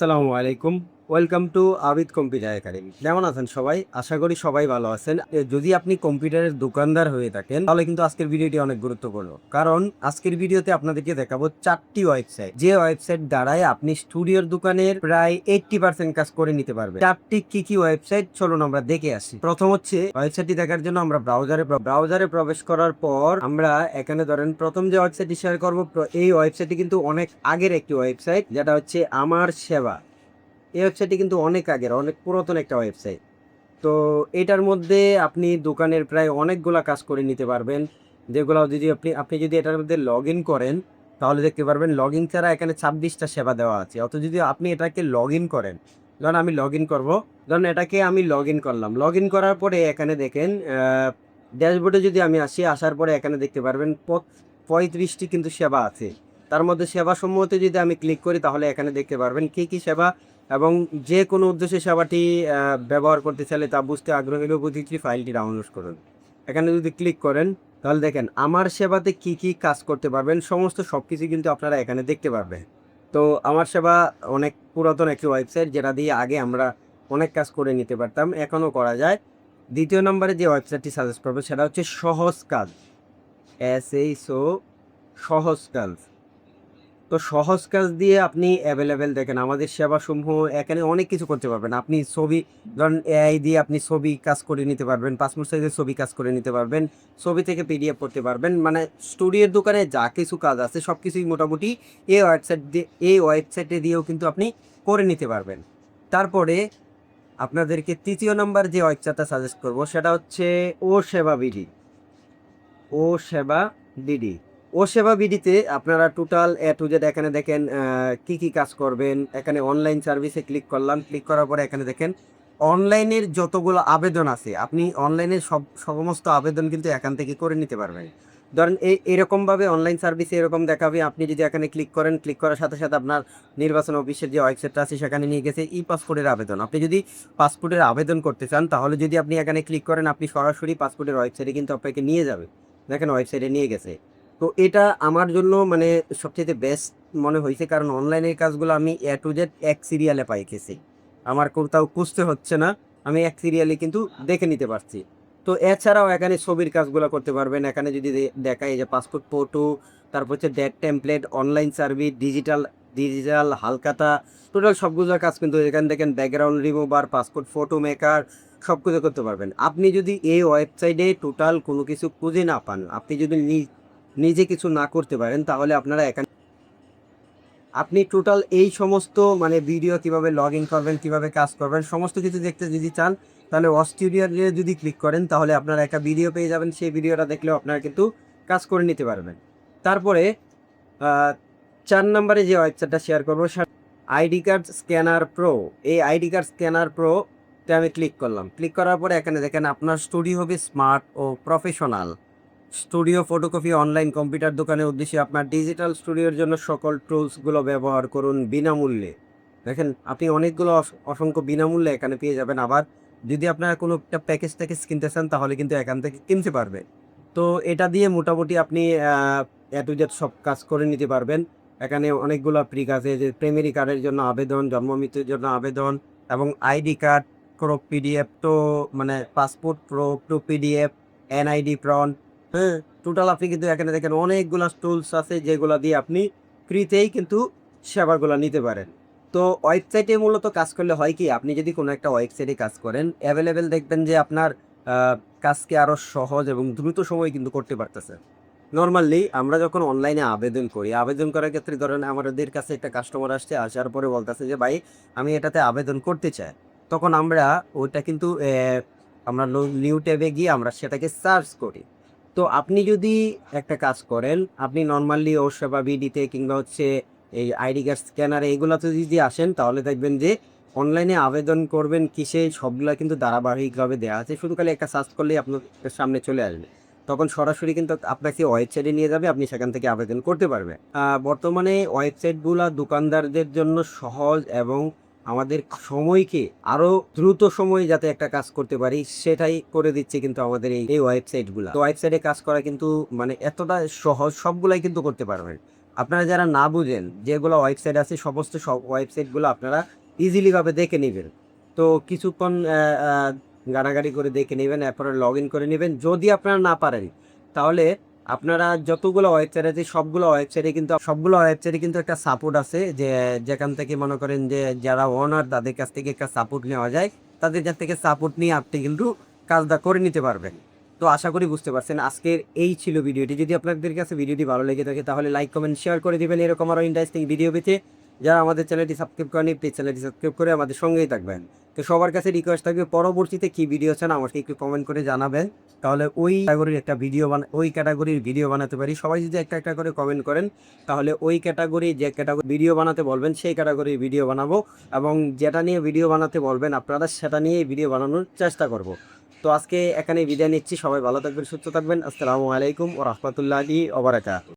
আসসালামু আলাইকুম। Welcome to Abid computer academy. কেমন আছেন সবাই? আশা করি সবাই ভালো আছেন। যদি আপনি কম্পিউটারের দোকানদার হয়ে থাকেন তাহলে কিন্তু আজকের ভিডিওটি অনেক গুরুত্বপূর্ণ। কারণ আজকের ভিডিওতে আপনাদেরকে দেখাবো ৪টি ওয়েবসাইট। যে ওয়েবসাইট দ্বারাই আপনি স্টুডিওর দোকানের প্রায় 80% কাজ করে নিতে পারবেন। ৪টি কি ওয়েবসাইট চলুন আমরা দেখে আসি। প্রথম হচ্ছে ওয়েবসাইটটি দেখার জন্য আমরা ব্রাউজারে প্রবেশ করার পর আমরা এখানে ধরেন প্রথম যে ওয়েবসাইটটি শেয়ার করব এই ওয়েবসাইটটি কিন্তু অনেক আগের একটি ওয়েবসাইট, যেটা হচ্ছে আমার সেবা। এই ওয়েবসাইটটি কিন্তু অনেক আগের, অনেক পুরাতন একটা ওয়েবসাইট। তো এটার মধ্যে আপনি দোকানের প্রায় অনেকগুলা কাজ করে নিতে পারবেন, যেগুলো যদি আপনি যদি এটার মধ্যে লগ ইন করেন তাহলে দেখতে পারবেন লগ ইন ছাড়া এখানে 26টা সেবা দেওয়া আছে। অত যদি আপনি এটাকে লগ ইন করেন, ধরুন আমি লগ ইন করবো, ধরুন এটাকে আমি লগ ইন করলাম। লগ ইন করার পরে এখানে দেখেন ড্যাশবোর্ডে যদি আমি আসার পরে এখানে দেখতে পারবেন 35টি কিন্তু সেবা আছে। তার মধ্যে সেবা সমূহতে যদি আমি ক্লিক করি তাহলে এখানে দেখতে পারবেন কী সেবা এবং যে কোনো উদ্দেশ্যে সেবাটি ব্যবহার করতে চাইলে তা বুঝতে আগ্রহী হলে প্রতিটি ফাইলটি ডাউনলোড করুন। এখানে যদি ক্লিক করেন তাহলে দেখেন আমার সেবাতে কি কাজ করতে পারবেন, সমস্ত সব কিছু কিন্তু আপনারা এখানে দেখতে পারবেন। তো আমার সেবা অনেক পুরাতন একটি ওয়েবসাইট, যেটা দিয়ে আগে আমরা অনেক কাজ করে নিতে পারতাম, এখনও করা যায়। দ্বিতীয় নম্বরে যে ওয়েবসাইটটি সাজেস্ট করবো সেটা হচ্ছে সহজ কাজ, SHO, সহজ কাজ। তো সহজ কাজ দিয়ে আপনি অ্যাভেলেবেল দেখেন আমাদের সেবাসমূহ এখানে অনেক কিছু করতে পারবেন। আপনি ছবি, ধরেন AI দিয়ে আপনি ছবি কাজ করে নিতে পারবেন, পাসপোর্ট সাইজের ছবি কাজ করে নিতে পারবেন, ছবি থেকে PDF করতে পারবেন। মানে স্টুডিওর দোকানে যা কিছু কাজ আছে সব কিছুই মোটামুটি এই ওয়েবসাইটে দিয়েও কিন্তু আপনি করে নিতে পারবেন। তারপরে আপনাদেরকে তৃতীয় নাম্বার যে ওয়েবসাইটটা সাজেস্ট করব সেটা হচ্ছে ও সেবা বিডি। ও সেবা বিডি। ও সেবা বিডিতে আপনারা টোটাল A to Z এখানে দেখেন কি কাজ করবেন। এখানে অনলাইন সার্ভিসে ক্লিক করলাম। ক্লিক করার পরে এখানে দেখেন অনলাইনের যতগুলো আবেদন আছে, আপনি অনলাইনের সমস্ত আবেদন কিন্তু এখান থেকে করে নিতে পারবেন। ধরেন এরকমভাবে অনলাইন সার্ভিসে এরকম দেখাবে। আপনি যদি এখানে ক্লিক করেন, ক্লিক করার সাথে সাথে আপনার নির্বাচন অফিসের যে ওয়েবসাইটটা আছে সেখানে নিয়ে গেছে পাসপোর্টের আবেদন। আপনি যদি পাসপোর্টের আবেদন করতে চান তাহলে যদি আপনি এখানে ক্লিক করেন, আপনি সরাসরি পাসপোর্টের ওয়েবসাইটে কিন্তু আপনাকে নিয়ে যাবে। দেখেন ওয়েবসাইটে নিয়ে গেছে। তো এটা আমার জন্য মানে সবচেয়ে বেস্ট মনে হয়েছে, কারণ অনলাইনের কাজগুলো আমি A to Z এক সিরিয়ালে পাইতেছি। আমার কোথাও খুঁজতে হচ্ছে না, আমি এক সিরিয়ালে কিন্তু দেখে নিতে পারছি। তো এছাড়াও এখানে ছবির কাজগুলো করতে পারবেন। এখানে যদি দেখাই যে পাসপোর্ট ফটো, তারপর হচ্ছে date template, online service, digital হালখাতা, টোটাল সবগুলোর কাজ কিন্তু এখানে দেখেন background remover, passport photo maker, সব কিছু করতে পারবেন। আপনি যদি এই ওয়েবসাইটে টোটাল কোনো কিছু খুঁজে না পান, আপনি যদি নিজে কিছু না করতে পারেন তাহলে আপনারা এখানে আপনি টোটাল এই সমস্ত মানে ভিডিও কিভাবে লগ ইন করবেন, কিভাবে কাজ করবেন, সমস্ত কিছু দেখতে যদি চান তাহলে অস্ট্রেলিয়ারে যদি ক্লিক করেন তাহলে আপনারা একটা ভিডিও পেয়ে যাবেন। সেই ভিডিওটা দেখলেও আপনারা কিন্তু কাজ করে নিতে পারবেন। তারপরে 4 নম্বরে যে ওয়েবসাইটটা শেয়ার করবো আইডি কার্ড স্ক্যানার প্রো। এই আইডি কার্ড স্ক্যানার প্রোতে আমি ক্লিক করলাম। ক্লিক করার পরে এখানে দেখেন আপনার স্টুডিও হবে স্মার্ট ও professional. Studio photocopy online computer দোকানের উদ্দেশ্যে আপনার ডিজিটাল স্টুডিওর জন্য সকল টুলসগুলো ব্যবহার করুন বিনামূল্যে। দেখেন আপনি অনেকগুলো অসংখ্য বিনামূল্যে এখানে পেয়ে যাবেন। আবার যদি আপনারা কোনো একটা প্যাকেজ কিনতে চান তাহলে কিন্তু এখান থেকে কিনতে পারবেন। তো এটা দিয়ে মোটামুটি আপনি A to Z সব কাজ করে নিতে পারবেন। এখানে অনেকগুলো ট্রিক আছে, যে প্রাইমারি কার্ডের জন্য আবেদন, জন্ম মৃত্যুর জন্য আবেদন এবং আইডি কার্ড, ক্রপ PDF, তো মানে passport to PDF, NID front, হ্যাঁ, টোটাল আপনি কিন্তু এখানে দেখেন অনেকগুলা টুলস আছে যেগুলা দিয়ে আপনি ফ্রিতেই কিন্তু সেবাগুলো নিতে পারেন। তো ওয়েবসাইটে মূলত কাজ করলে হয় কি, আপনি যদি কোনো একটা ওয়েবসাইটে কাজ করেন অ্যাভেলেবেল দেখবেন যে আপনার কাজকে আরও সহজ এবং দ্রুত সময় কিন্তু করতে পারতেছে। নরমালি আমরা যখন অনলাইনে আবেদন করি, আবেদন করার ক্ষেত্রে ধরেন আমাদের কাছে একটা কাস্টমার আসার পরে বলতেছে যে ভাই আমি এটাতে আবেদন করতে চাই, তখন আমরা ওইটা কিন্তু আমরা নিউ ট্যাবে গিয়ে আমরা সেটাকে সার্চ করি। তো আপনি যদি একটা কাজ করেন, আপনি নরমালি ও সেবা বিডিতে কিংবা হচ্ছে এই আইডি কার্ড স্ক্যানারে এগুলাতে যদি আসেন তাহলে দেখবেন যে অনলাইনে আবেদন করবেন কিসে, সবগুলা কিন্তু ধারাবাহিকভাবে দেওয়া আছে। শুধু খালি একটা সার্চ করলেই আপনার সামনে চলে আসবে। তখন সরাসরি কিন্তু আপনাকে ওয়েবসাইটে নিয়ে যাবে, আপনি সেখান থেকে আবেদন করতে পারবেন। বর্তমানে ওয়েবসাইটগুলা দোকানদারদের জন্য সহজ এবং আমাদের সময়কে আরো দ্রুত সময়ে যাতে একটা কাজ করতে পারি সেটাই করে দিচ্ছে কিন্তু আমাদের এই ওয়েবসাইটগুলা। তো ওয়েবসাইটে কাজ করা কিন্তু মানে এতটা সহজ, সবগুলাই কিন্তু করতে পারবেন। আপনারা যারা না বুঝেন যেগুলো ওয়েবসাইট আছে সমস্ত সব ওয়েবসাইটগুলো আপনারা ইজিলিভাবে দেখে নেবেন। তো কিছুক্ষণ গাড়াগাড়ি করে দেখে নেবেন, এরপরে লগ ইন করে নেবেন। যদি আপনারা না পারেন তাহলে আপনারা যতগুলো ওয়েবসাইট আছে সবগুলো ওয়েবসাইটে কিন্তু একটা সাপোর্ট আছে, যে যেখান থেকে মনে করেন যে যারা ওনার তাদের কাছ থেকে একটা সাপোর্ট নেওয়া যায়, তাদের কাছ থেকে সাপোর্ট নিয়ে আপনি কিন্তু কাজটা করে নিতে পারবেন। তো আশা করি বুঝতে পারছেন। আজকের এই ছিল ভিডিওটি। যদি আপনাদের কাছে ভিডিওটি ভালো লেগে থাকে তাহলে লাইক কমেন্ট শেয়ার করে দিবেন এরকম আরও ইন্টারেস্টিং ভিডিও পেতে। যারা আমাদের চ্যানেলটি সাবস্ক্রাইব করেনি প্লিজ চ্যানেলটি সাবস্ক্রাইব করে আমাদের সঙ্গেই থাকবেন। তো সবার কাছে রিকোয়েস্ট থাকবে পরবর্তীতে কী ভিডিও চান আমাকে একটু কমেন্ট করে জানাবেন, তাহলে ওই ক্যাটাগরির ভিডিও বানাতে পারি। সবাই যদি একটা একটা করে কমেন্ট করেন তাহলে ওই ক্যাটাগরি যে ক্যাটাগরি ভিডিও বানাতে বলবেন সেই ক্যাটাগরির ভিডিও বানাবো, এবং যেটা নিয়ে ভিডিও বানাতে বলবেন আপনারা সেটা নিয়েই ভিডিও বানানোর চেষ্টা করব। তো আজকে এখানে বিদায় নিচ্ছি। সবাই ভালো থাকবেন, সুস্থ থাকবেন। আসসালামু আলাইকুম ওয়া রাহমাতুল্লাহি ওয়া বারাকাতুহু।